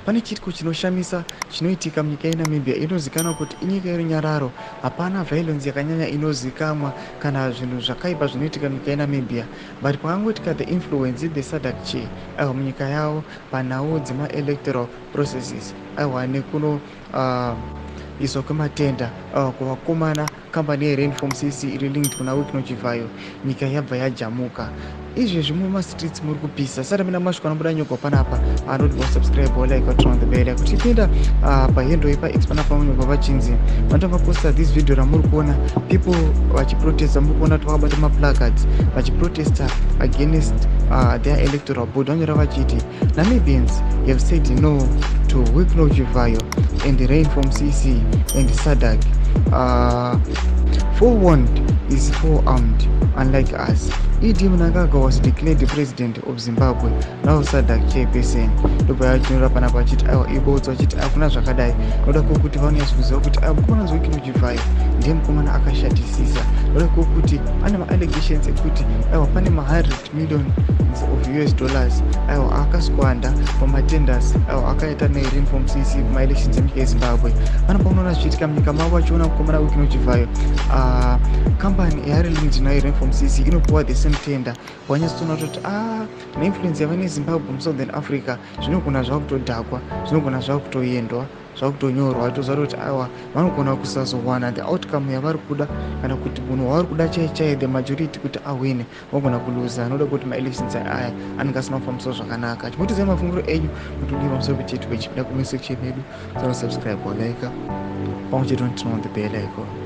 pane chitiko chinoshamisa chinoitika munyika yeNamibia inozikanwa kuti inyika yerunyararo. Hapana violence yakanyanya inozikamwa kana zvinhu zvakaipa zvinoitika munyika yeNamibia, but pakangoitika the influence the Sadc chair munyika yavo panhau dzema-electoral processes nekuno izwa kwematenda kuvakomana kambani yeRainform CC iri linked kuna Wikino Chivhayo, nyika yabva yajamuka. Izvezvi mumastreets muri kupisa. Saka mina masvika anobuda nyogwa panapa anoti subscribe like turn on the bell kuti ipinda pahendo ipa panapa munyogwa pachinzi vanotanga posta this video ramuri kuona people vachiprotesta. Muri kuona kuti vakabata maplacards vachiprotesta against their electoral board. Vanyora vachiti Namibians have said no to Wikino Chivhayo and the Rainform CC and Sadc. Forewarned is forearmed, unlike us. Idi Mnangagwa was declared the president of Zimbabwe, now Sadc chairperson. Ndopa yachinura panapa achiti ibodzwa achiti akuna zvakadai. Noda kuti vanonyaso kuziva kuti mukomana Wikino Chivhayo ndiye mukomana akashatisisa. Noda kuti ane ma-allegations ekuti pane ma-100 million of US dollars akaskwanda pamatenders akaita neRainform CC kuma-elections enyika yeZimbabwe. Panapa unoona zvichiitika munyika mavo vachiona mukomana Wikino Chivhayo kambani yari linked nayo Rainform CC inopuwa the same tender. Wanyatsoona kuti neinfluence yava neZimbabwe muSouthern Africa zvinogona zvakutodhakwa, zvinogona zvakutoendwa, zvakutonyorwa toziva kuti vanogona kusazowana the outcome yavari kuda, kana kuti munhu wavari kuda chaiye the majority kuti awine vagona kuluza. Anoda kuti ma-elections aya anenge asina kufambiswa zvakanaka. Chimotiziva mafungiro enyu kuti undii pamusoro pechitiko ichi kuda kumesection yedu. Subscribe like pamwe chete turn on the bell icon.